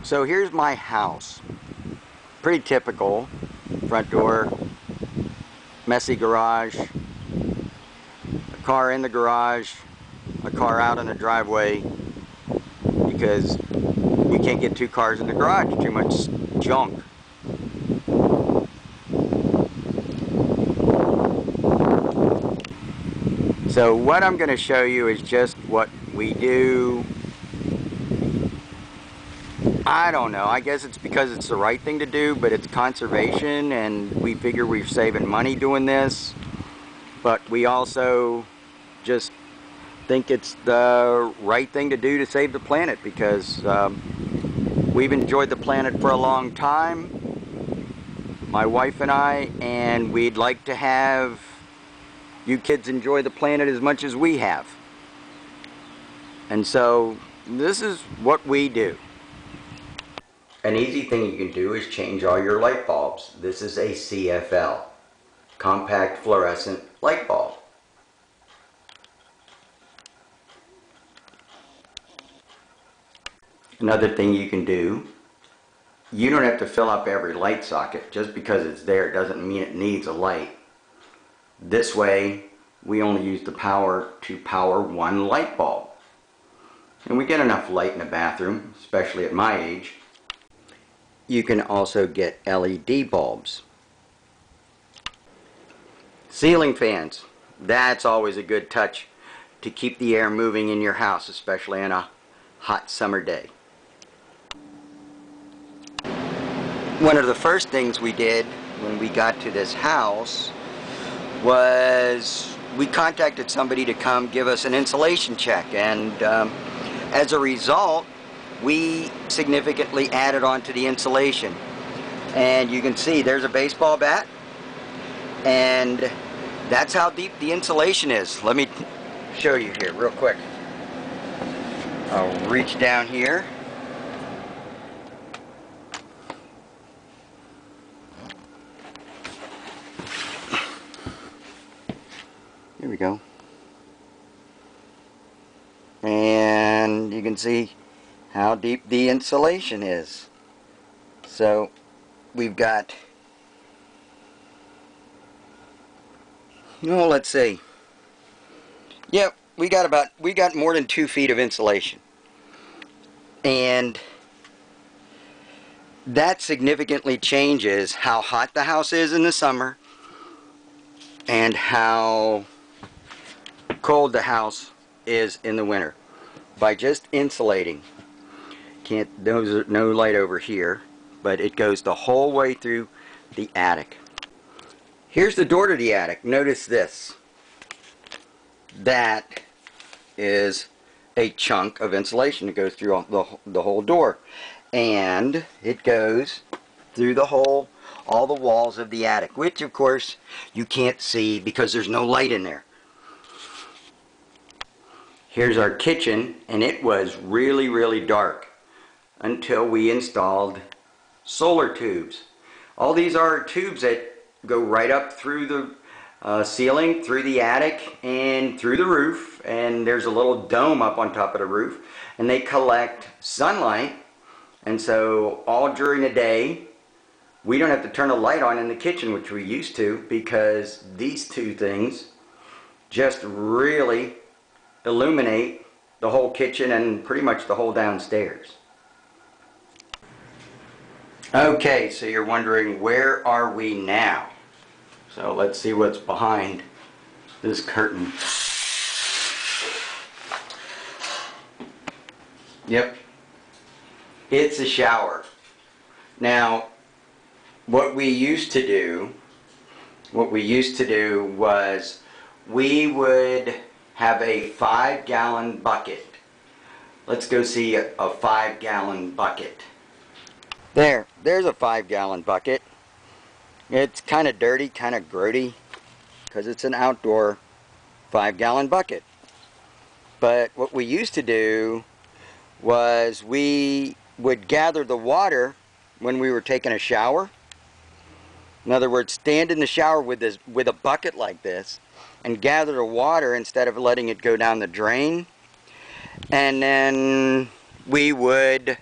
So here's my house. Pretty typical. Front door, messy garage, a car in the garage, a car out in the driveway, because you can't get two cars in the garage, too much junk. So what I'm going to show you is just what we do. I don't know, I guess it's because it's the right thing to do, but it's conservation and we figure we're saving money doing this, but we also just think it's the right thing to do to save the planet, because we've enjoyed the planet for a long time, my wife and I, and we'd like to have you kids enjoy the planet as much as we have. And so this is what we do. An easy thing you can do is change all your light bulbs. This is a CFL, compact fluorescent light bulb. Another thing you can do, you don't have to fill up every light socket. Just because it's there doesn't mean it needs a light. This way we only use the power to power one light bulb. And we get enough light in the bathroom, especially at my age. You can also get LED bulbs. Ceiling fans. That's always a good touch to keep the air moving in your house, especially on a hot summer day. One of the first things we did when we got to this house was we contacted somebody to come give us an insulation check, and as a result we significantly added on to the insulation. And you can see there's a baseball bat, and that's how deep the insulation is. Let me show you here real quick. I'll reach down here. Here we go. And you can see how deep the insulation is. So we've got, well, let's see. Yep, we got more than 2 feet of insulation. And that significantly changes how hot the house is in the summer and how cold the house is in the winter by just insulating. There's no light over here, but it goes the whole way through the attic. Here's the door to the attic. Notice this. That is a chunk of insulation that goes through the whole door, and it goes through all the walls of the attic, which of course you can't see because there's no light in there. Here's our kitchen, and it was really, really dark until we installed solar tubes. All these are tubes that go right up through the ceiling, through the attic, and through the roof, and there's a little dome up on top of the roof, and they collect sunlight. And so all during the day we don't have to turn a light on in the kitchen, which we used to, because these two things just really illuminate the whole kitchen and pretty much the whole downstairs. Okay, so you're wondering, where are we now? So let's see what's behind this curtain. Yep, it's a shower. Now, what we used to do was we would have a 5-gallon bucket. Let's go see a 5-gallon bucket. There's a 5-gallon bucket. It's kind of dirty, kind of grody, because it's an outdoor 5-gallon bucket. But what we used to do was we would gather the water when we were taking a shower. In other words, stand in the shower with a bucket like this and gather the water instead of letting it go down the drain. And then we would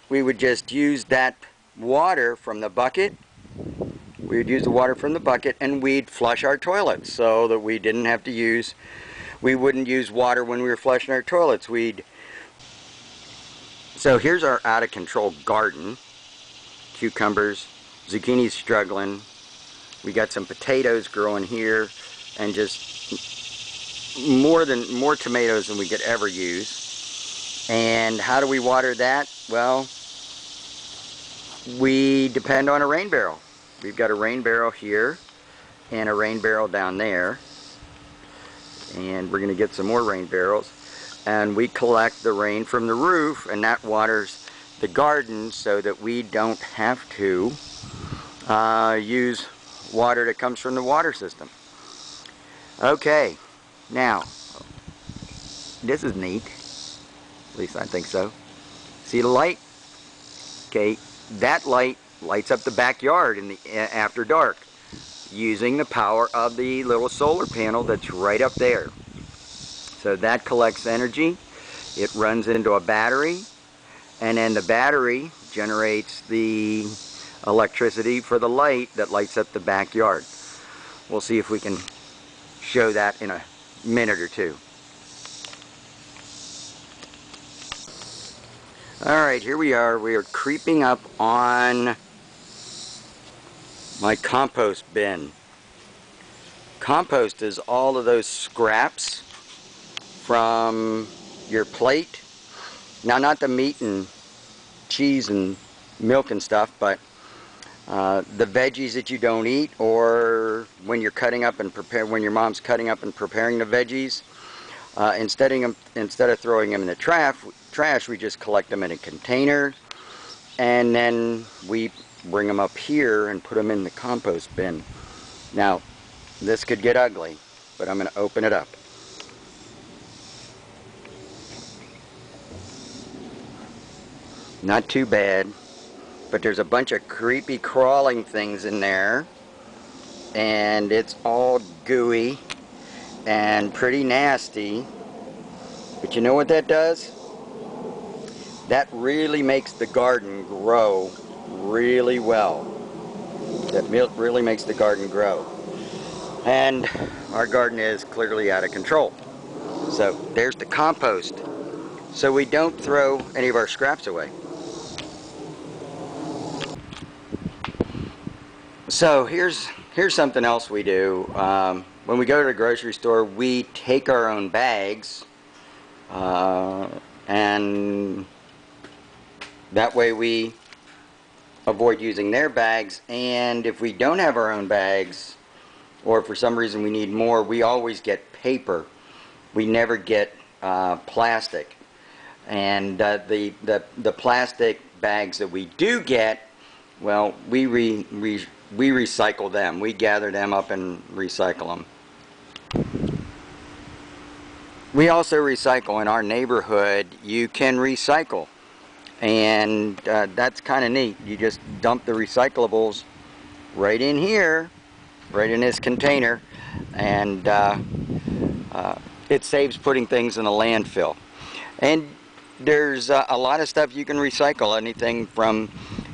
we would just use that water from the bucket. We would use the water from the bucket and we'd flush our toilets so that we didn't have to use, we wouldn't use water when we were flushing our toilets. So here's our out of control garden. Cucumbers, zucchini's struggling. We got some potatoes growing here and just more tomatoes than we could ever use. And how do we water that? Well, we depend on a rain barrel. We've got a rain barrel here and a rain barrel down there. And we're going to get some more rain barrels. And we collect the rain from the roof, and that waters the garden so that we don't have to use water that comes from the water system. Okay, now, this is neat. At least I think so. See the light? Okay, that light lights up the backyard after dark using the power of the little solar panel that's right up there. So that collects energy, it runs into a battery, and then the battery generates the electricity for the light that lights up the backyard. We'll see if we can show that in a minute or two. Alright, here we are. We are creeping up on my compost bin. Compost is all of those scraps from your plate. Now, not the meat and cheese and milk and stuff, but the veggies that you don't eat, or when you're cutting up and when your mom's cutting up and preparing the veggies, instead of throwing them in the trash, we just collect them in a container, and then we bring them up here and put them in the compost bin. Now, this could get ugly, but I'm going to open it up. Not too bad, but there's a bunch of creepy crawling things in there, and it's all gooey and pretty nasty. But you know what that does? That really makes the garden grow really well. That really makes the garden grow. And our garden is clearly out of control. So there's the compost. So we don't throw any of our scraps away. So here's something else we do. When we go to the grocery store, we take our own bags, and that way we avoid using their bags. And if we don't have our own bags, or for some reason we need more, we always get paper. We never get plastic. And the plastic bags that we do get, well, we recycle them. We gather them up and recycle them. We also recycle in our neighborhood. You can recycle, and that's kind of neat. You just dump the recyclables right in here, right in this container, and it saves putting things in a landfill. And there's a lot of stuff you can recycle, anything from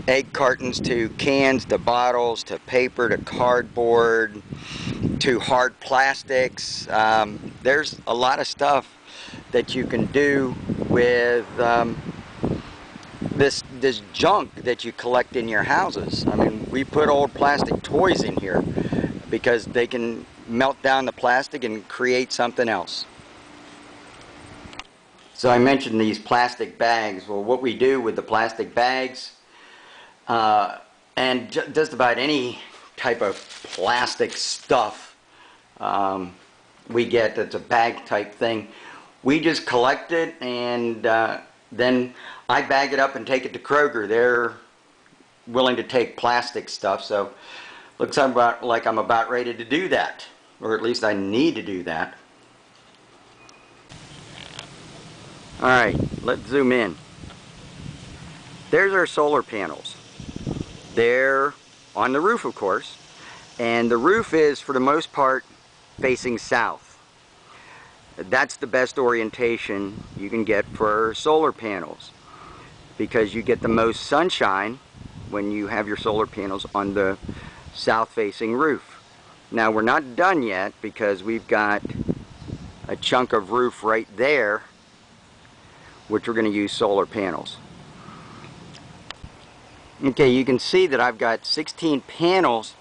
egg cartons to cans to bottles to paper to cardboard to hard plastics. There's a lot of stuff that you can do with this junk that you collect in your houses. I mean, we put old plastic toys in here because they can melt down the plastic and create something else. So I mentioned these plastic bags. Well, what we do with the plastic bags, and just about any type of plastic stuff we get that's a bag type thing, we just collect it, and then I bag it up and take it to Kroger. They're willing to take plastic stuff, so looks like I'm about ready to do that, or at least I need to do that. Alright, let's zoom in. There's our solar panels. They're on the roof, of course, and the roof is, for the most part, facing south. That's the best orientation you can get for solar panels. because you get the most sunshine when you have your solar panels on the south-facing roof. Now we're not done yet because we've got a chunk of roof right there which we're going to use solar panels. Okay, you can see that I've got 16 panels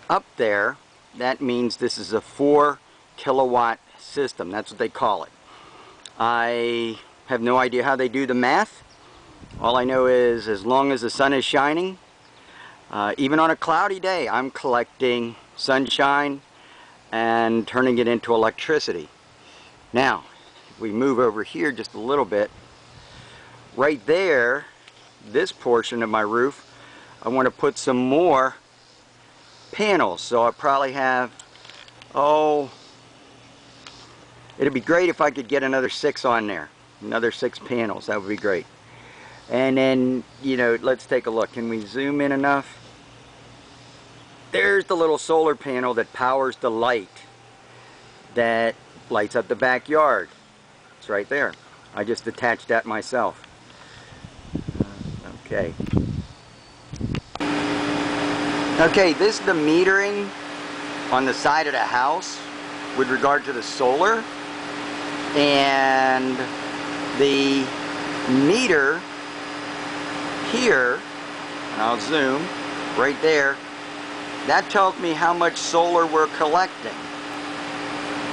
up there. That means this is a 4 kilowatt system. That's what they call it. I have no idea how they do the math. All I know is as long as the sun is shining, even on a cloudy day, I'm collecting sunshine and turning it into electricity. Now, if we move over here just a little bit, right there, this portion of my roof, I want to put some more panels. So I probably have, it'd be great if I could get another 6 on there. Another 6 panels, that would be great. And then, you know, let's take a look. Can we zoom in enough? There's the little solar panel that powers the light that lights up the backyard. It's right there. I just attached that myself. Okay. Okay, this is the metering on the side of the house with regard to the solar. And the meter here, and I'll zoom, right there, that tells me how much solar we're collecting.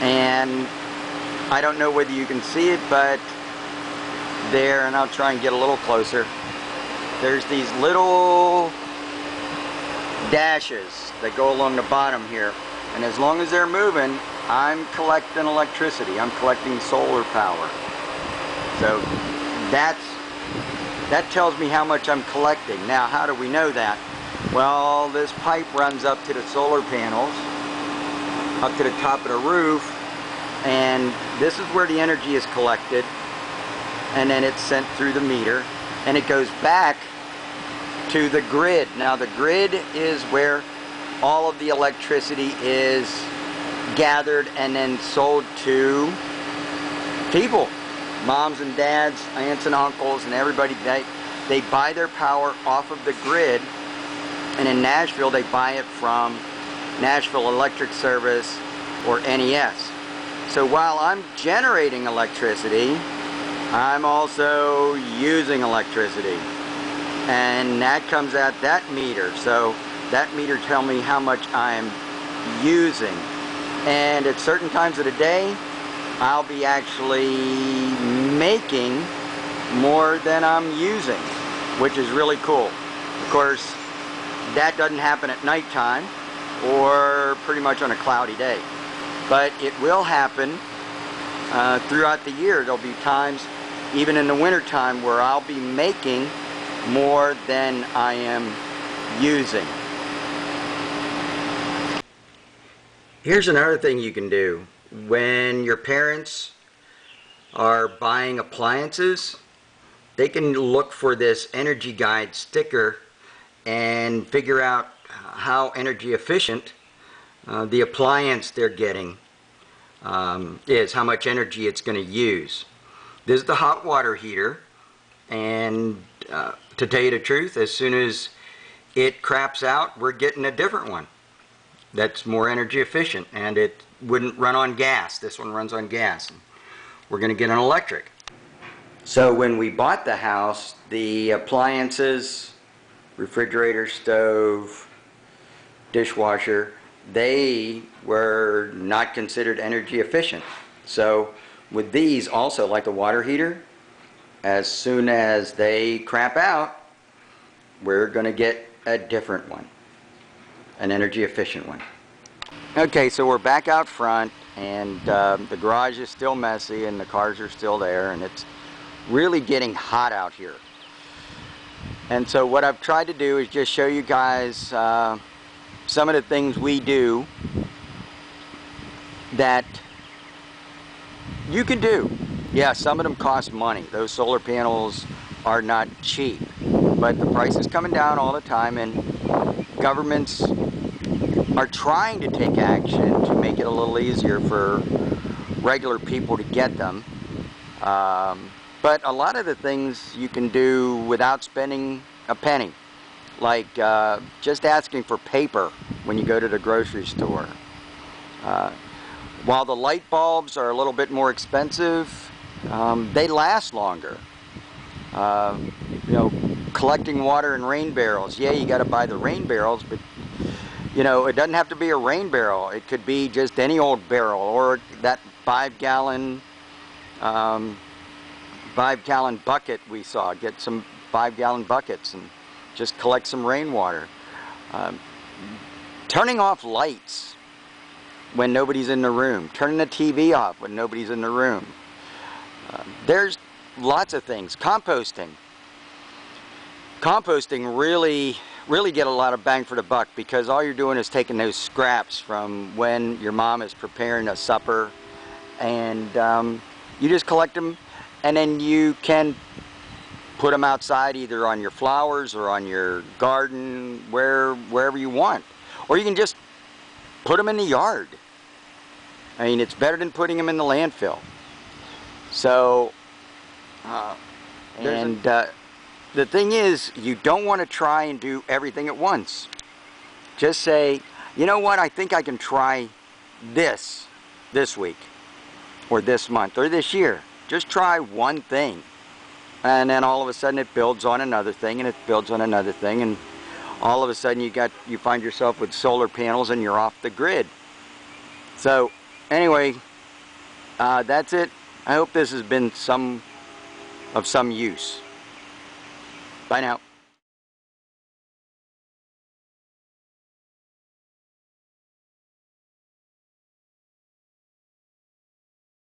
And I don't know whether you can see it, but there, and I'll try and get a little closer, there's these little dashes that go along the bottom here. And as long as they're moving, I'm collecting electricity. I'm collecting solar power. So that tells me how much I'm collecting. Now, how do we know that? Well, this pipe runs up to the solar panels, up to the top of the roof, and this is where the energy is collected, and then it's sent through the meter, and it goes back to the grid. Now, the grid is where all of the electricity is gathered and then sold to people. Moms and dads, aunts and uncles, and everybody, they buy their power off of the grid, and in Nashville they buy it from Nashville Electric Service or NES. So while I'm generating electricity, I'm also using electricity, and that comes at that meter. So that meter tells me how much I'm using, and at certain times of the day I'll be actually making more than I'm using, which is really cool. Of course, that doesn't happen at nighttime or pretty much on a cloudy day, but it will happen throughout the year. There'll be times, even in the winter time, where I'll be making more than I am using. Here's another thing you can do. When your parents are buying appliances, they can look for this energy guide sticker and figure out how energy efficient the appliance they're getting is, how much energy it's going to use. This is the hot water heater, and to tell you the truth, as soon as it craps out, we're getting a different one that's more energy efficient, and it wouldn't run on gas. This one runs on gas. We're going to get an electric. So when we bought the house, the appliances, refrigerator, stove, dishwasher, they were not considered energy efficient. So with these also, like the water heater, as soon as they crap out, we're going to get a different one, an energy efficient one. Okay, so we're back out front, and the garage is still messy and the cars are still there, and it's really getting hot out here. And so what I've tried to do is just show you guys some of the things we do that you can do. Yeah, some of them cost money. Those solar panels are not cheap, but the price is coming down all the time, and governments are trying to take action to make it a little easier for regular people to get them. But a lot of the things you can do without spending a penny. Like just asking for paper when you go to the grocery store. While the light bulbs are a little bit more expensive, they last longer. You know, collecting water in rain barrels. Yeah, you got to buy the rain barrels, but you know, it doesn't have to be a rain barrel. It could be just any old barrel, or that 5-gallon bucket we saw. Get some 5-gallon buckets and just collect some rainwater. Turning off lights when nobody's in the room. Turning the TV off when nobody's in the room. There's lots of things. Composting. Composting really get a lot of bang for the buck, because all you're doing is taking those scraps from when your mom is preparing a supper, and you just collect them, and then you can put them outside, either on your flowers or on your garden, wherever you want. Or you can just put them in the yard. I mean, it's better than putting them in the landfill. So, the thing is, you don't want to try and do everything at once. Just say, you know what, I think I can try this week, or this month, or this year. Just try one thing. And then all of a sudden it builds on another thing, and it builds on another thing, and all of a sudden you find yourself with solar panels and you're off the grid. So anyway, that's it. I hope this has been of some use. Bye now.